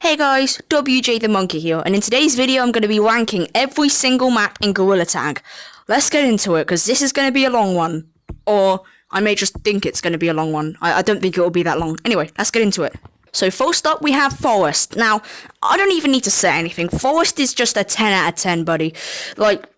Hey guys, WJ the Monkey here, and in today's video I'm going to be ranking every single map in Gorilla Tag. Let's get into it, because this is going to be a long one. Or, I may just think it's going to be a long one. I don't think it will be that long. Anyway, let's get into it. So first up we have Forest. Now, I don't even need to say anything. Forest is just a 10 out of 10, buddy. Like,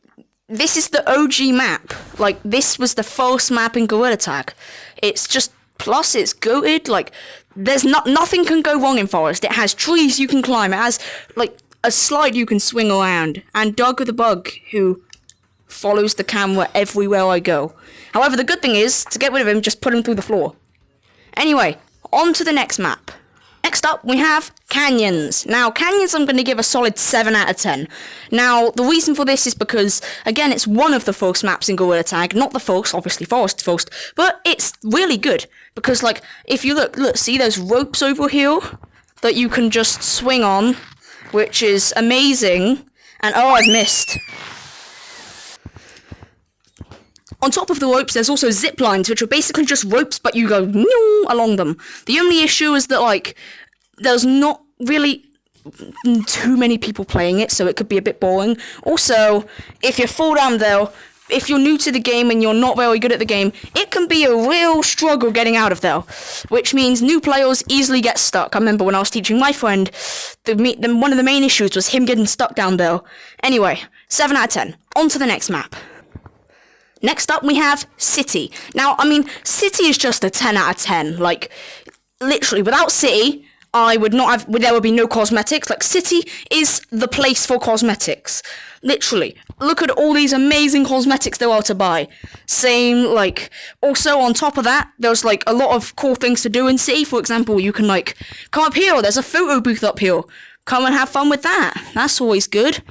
this is the OG map. Like, this was the first map in Gorilla Tag. It's just, plus it's goated, like, there's nothing can go wrong in Forest. It has trees you can climb. It has, like, a slide you can swing around. And Doug the Bug, who follows the camera everywhere I go. However, the good thing is, to get rid of him, just put him through the floor. Anyway, on to the next map. Next up, we have Canyons. Now, Canyons I'm going to give a solid 7 out of 10. Now, the reason for this is because, again, it's one of the first maps in Gorilla Tag. Not the first, obviously, Forest first. But it's really good. Because, like, if you look, see those ropes over here that you can just swing on, which is amazing. And, oh, I've missed. On top of the ropes, there's also zip lines, which are basically just ropes, but you go along them. The only issue is that, like, there's not really too many people playing it, so it could be a bit boring. Also, if you fall down there, if you're new to the game and you're not very good at the game, it can be a real struggle getting out of there, which means new players easily get stuck. I remember when I was teaching my friend, one of the main issues was him getting stuck down there. Anyway, 7 out of 10. On to the next map. Next up, we have City. Now, I mean, City is just a 10 out of 10. Like, literally, without City, there would be no cosmetics. Like, City is the place for cosmetics. Literally. Look at all these amazing cosmetics there are to buy. Same, like, also on top of that, there's, like, a lot of cool things to do in City. For example, you can, like, come up here. There's a photo booth up here. Come and have fun with that. That's always good.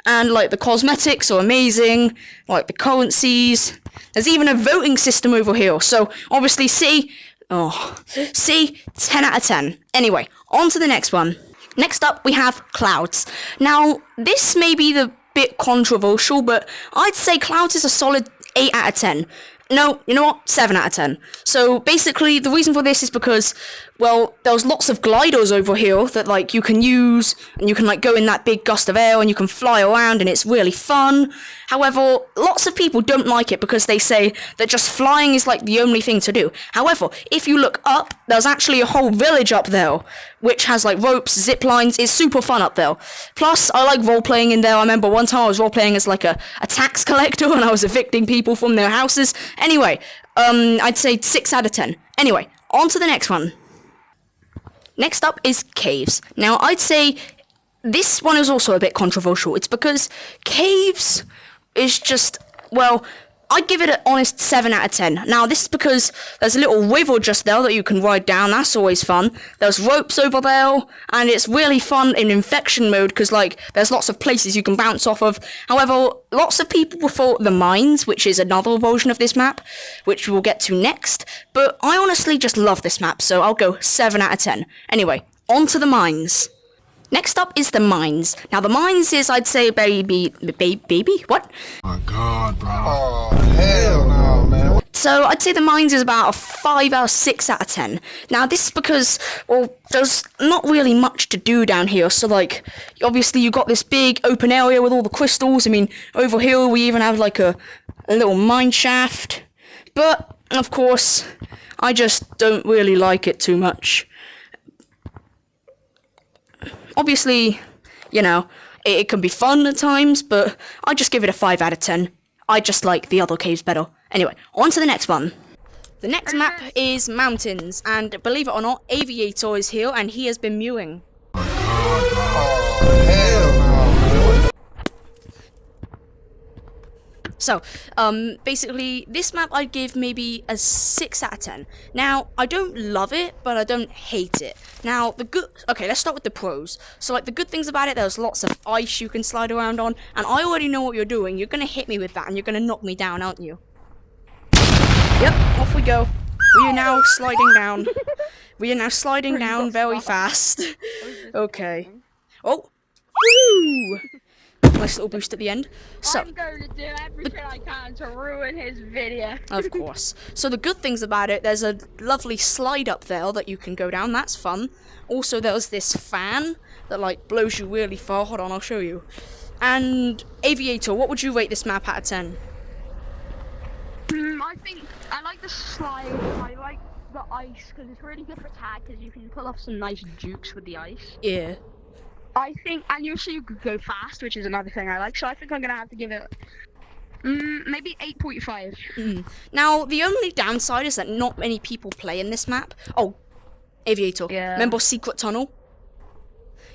And, like, the cosmetics are amazing, like, the currencies. There's even a voting system over here. So, obviously, C, 10 out of 10. Anyway, on to the next one. Next up, we have Clouds. Now, this may be the bit controversial, but I'd say Clouds is a solid 8 out of 10. No, you know what? 7 out of 10. So, basically, the reason for this is because, well, there's lots of gliders over here that, like, you can use, and you can, like, go in that big gust of air, and you can fly around, and it's really fun. However, lots of people don't like it because they say that just flying is, like, the only thing to do. However, if you look up, there's actually a whole village up there, which has, like, ropes, zip lines. It's super fun up there. Plus, I like role-playing in there. I remember one time I was role-playing as, like, a tax collector, and I was evicting people from their houses. Anyway, I'd say 6 out of 10. Anyway, on to the next one. Next up is Caves. Now, I'd say this one is also a bit controversial. It's because Caves is just, well, I'd give it an honest 7 out of 10. Now, this is because there's a little river just there that you can ride down. That's always fun. There's ropes over there, and it's really fun in infection mode because, like, there's lots of places you can bounce off of. However, lots of people prefer the mines, which is another version of this map, which we'll get to next. But I honestly just love this map, so I'll go 7 out of 10. Anyway, on to the mines. Next up is the mines. Now, the mines is, I'd say, baby? What? Oh my god, bro. Oh, hell no, man. So, I'd say the mines is about a 5 or 6 out of 10. Now, this is because, well, there's not really much to do down here. So, like, obviously you got this big open area with all the crystals. I mean, over here we even have, like, a little mine shaft. But, of course, I just don't really like it too much. Obviously, you know, it can be fun at times, but I just give it a 5 out of 10. I just like the other caves better. Anyway, on to the next one. The next map is Mountains, and believe it or not, Aviator is here, and he has been mewing. Oh, hell no, man. So, basically, this map I'd give maybe a 6 out of 10. Now, I don't love it, but I don't hate it. Now, okay, let's start with the pros. So, like, the good things about it, there's lots of ice you can slide around on, and I already know what you're doing. You're gonna hit me with that, and you're gonna knock me down, aren't you? Yep, off we go. We are now sliding down. We are now sliding down very fast. Okay. Oh! Woo! Nice little boost at the end. So, I'm going to do everything I can to ruin his video. of course. So the good things about it, there's a lovely slide up there that you can go down. That's fun. Also, there's this fan that like blows you really far. Hold on, I'll show you. And Aviator, what would you rate this map out of 10? I think I like the slide. I like the ice because it's really good for tag because you can pull off some nice jukes with the ice. Yeah. I think, and you see you could go fast, which is another thing I like. So I think I'm gonna have to give it maybe 8.5. Now, the only downside is that not many people play in this map. Oh, Aviator. Yeah. Remember Secret Tunnel?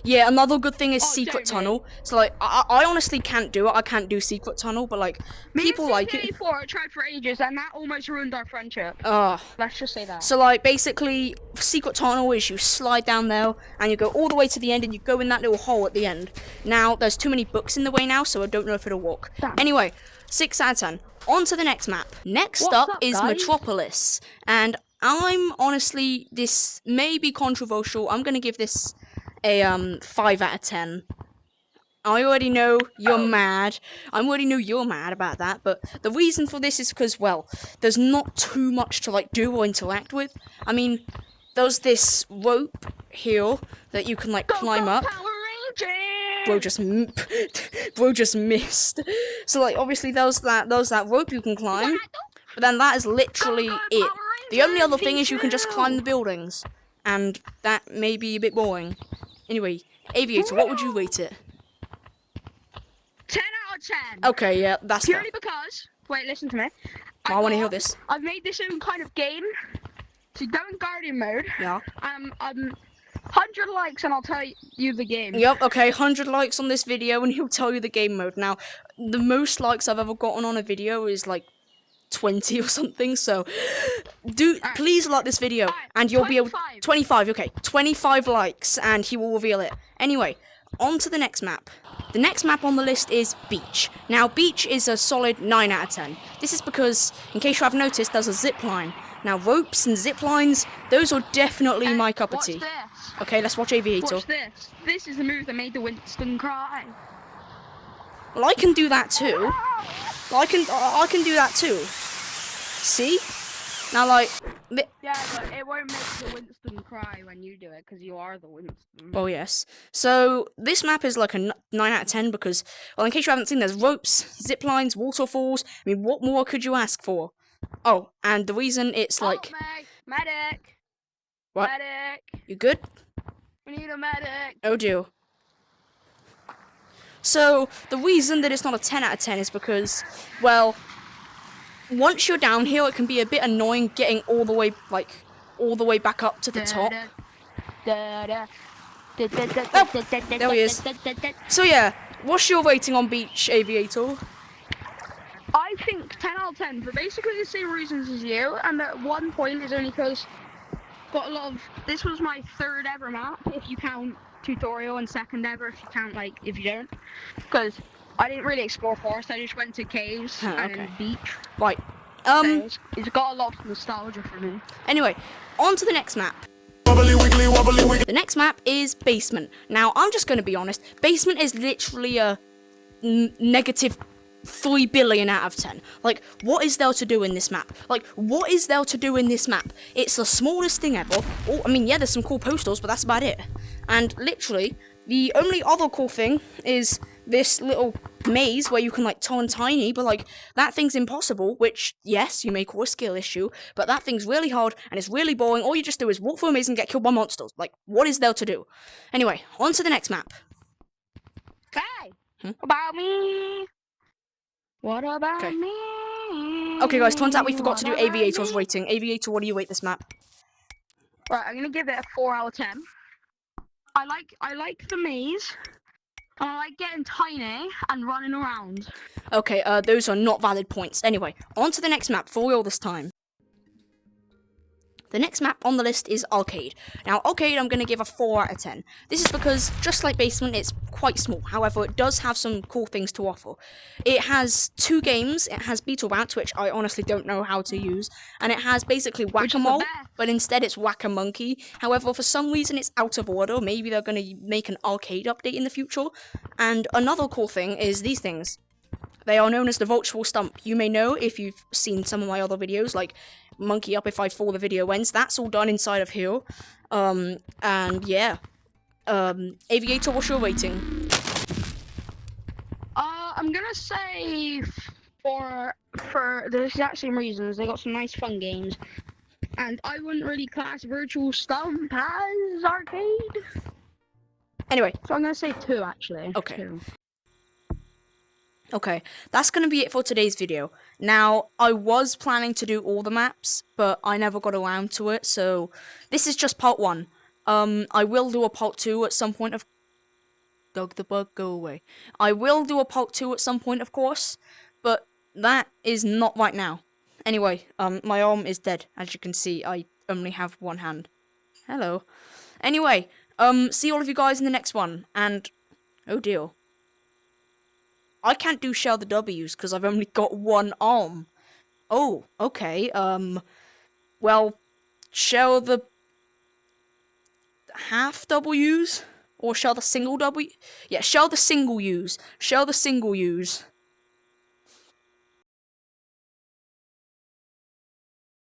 Yeah, another good thing is Secret don't Tunnel. So, like, I honestly can't do it. I can't do Secret Tunnel, but, like, people like it. I tried for ages, and that almost ruined our friendship. Ugh. Let's just say that. So, like, basically, Secret Tunnel is you slide down there, and you go all the way to the end, and you go in that little hole at the end. Now, there's too many books in the way now, so I don't know if it'll work. Damn. Anyway, 6 out of 10. On to the next map. Next What's up up, is guys? Metropolis. And I'm honestly, this may be controversial. I'm going to give this a 5 out of 10. I already know you're mad. I already know you're mad about that, but the reason for this is because, well, there's not too much to, like, do or interact with. I mean, there's this rope here that you can, like, climb up. Power Rangers! Bro just missed. So, like, obviously there's that rope you can climb, but then that is literally it. The only other thing is you can just climb the buildings, and that may be a bit boring. Anyway, Aviator, what would you rate it? 10 out of 10. Okay, yeah, that's fair. Purely because, wait, listen to me. I want to hear this. I've made this own kind of game. So go in Guardian mode. Yeah. 100 likes and I'll tell you the game. Yep, okay, 100 likes on this video and he'll tell you the game mode. Now, the most likes I've ever gotten on a video is like 20 or something, so please like this video and you'll 25. be able 25, okay, 25 likes and he will reveal it. Anyway, on to the next map. The next map on the list is Beach. Now, Beach is a solid 9 out of 10. This is because, in case you have noticed, there's a zip line. Now, ropes and zip lines, those are definitely my cup of tea. Watch this. Okay, let's watch Aviator. Watch this. This is the move that made the Winston cry. Well, I can do that too. I can do that too. See? Now, like... Yeah, but it won't make the Winston cry when you do it, because you are the Winston. Oh, yes. So, this map is like a 9 out of 10 because, well, in case you haven't seen, there's ropes, zip lines, waterfalls. I mean, what more could you ask for? Oh, and the reason it's like... Help me! Medic! What? Medic! You good? We need a medic! Oh, dear. So, the reason that it's not a 10 out of 10 is because, well... Once you're down here, it can be a bit annoying getting all the way back up to the top. There he is. So yeah, what's your rating on Beach, Aviator? I think 10 out of 10 for basically the same reasons as you, and at one point is only because got a lot of. This was my third ever map, if you count tutorial, and second ever if you count if you don't, because I didn't really explore forest. I just went to caves and then beach. Right. So it's got a lot of nostalgia for me. Anyway, on to the next map. The next map is Basement. Now, I'm just going to be honest. Basement is literally a negative 3 billion out of 10. Like, what is there to do in this map? Like, what is there to do in this map? It's the smallest thing ever. Oh, I mean, yeah, there's some cool posters, but that's about it. And literally, the only other cool thing is this little maze where you can, like, turn tiny, but, like, that thing's impossible, which, yes, you may call a skill issue, but that thing's really hard, and it's really boring. All you just do is walk through a maze and get killed by monsters. Like, what is there to do? Anyway, on to the next map. Hey! About me! What about me? Okay, guys, turns out we forgot to do Aviator's rating. Aviator, what do you rate this map? Right, I'm gonna give it a 4 out of 10. I like the maze. And I like getting tiny and running around. Okay, those are not valid points. Anyway, on to the next map, for real this time. The next map on the list is Arcade. Now, Arcade I'm going to give a 4 out of 10. This is because, just like Basement, it's quite small. However, it does have some cool things to offer. It has 2 games. It has Beetle Bounce, which I honestly don't know how to use. And it has basically Whack-A-Mole, but instead it's Whack-A-Monkey. However, for some reason it's out of order. Maybe they're going to make an Arcade update in the future. And another cool thing is these things. They are known as the Virtual Stump. You may know if you've seen some of my other videos, like Monkey Up If I Fall the video ends. That's all done inside of here. And yeah. Aviator, what's your rating? I'm gonna say for the exact same reasons. They got some nice fun games, and I wouldn't really class Virtual Stump as arcade. Anyway. So I'm gonna say 2 actually. Okay. 2. Okay, that's going to be it for today's video. Now, I was planning to do all the maps, but I never got around to it, so this is just part 1. I will do a part 2 at some point of... Doug the bug, go away. I will do a part 2 at some point, of course, but that is not right now. Anyway, my arm is dead. As you can see, I only have one hand. Hello. Anyway, see all of you guys in the next one, and... oh dear. I can't do shell the W's because I've only got one arm. Oh, okay. Well, shell the half W's or shell the single W? Yeah, shell the single U's. Shell the single U's.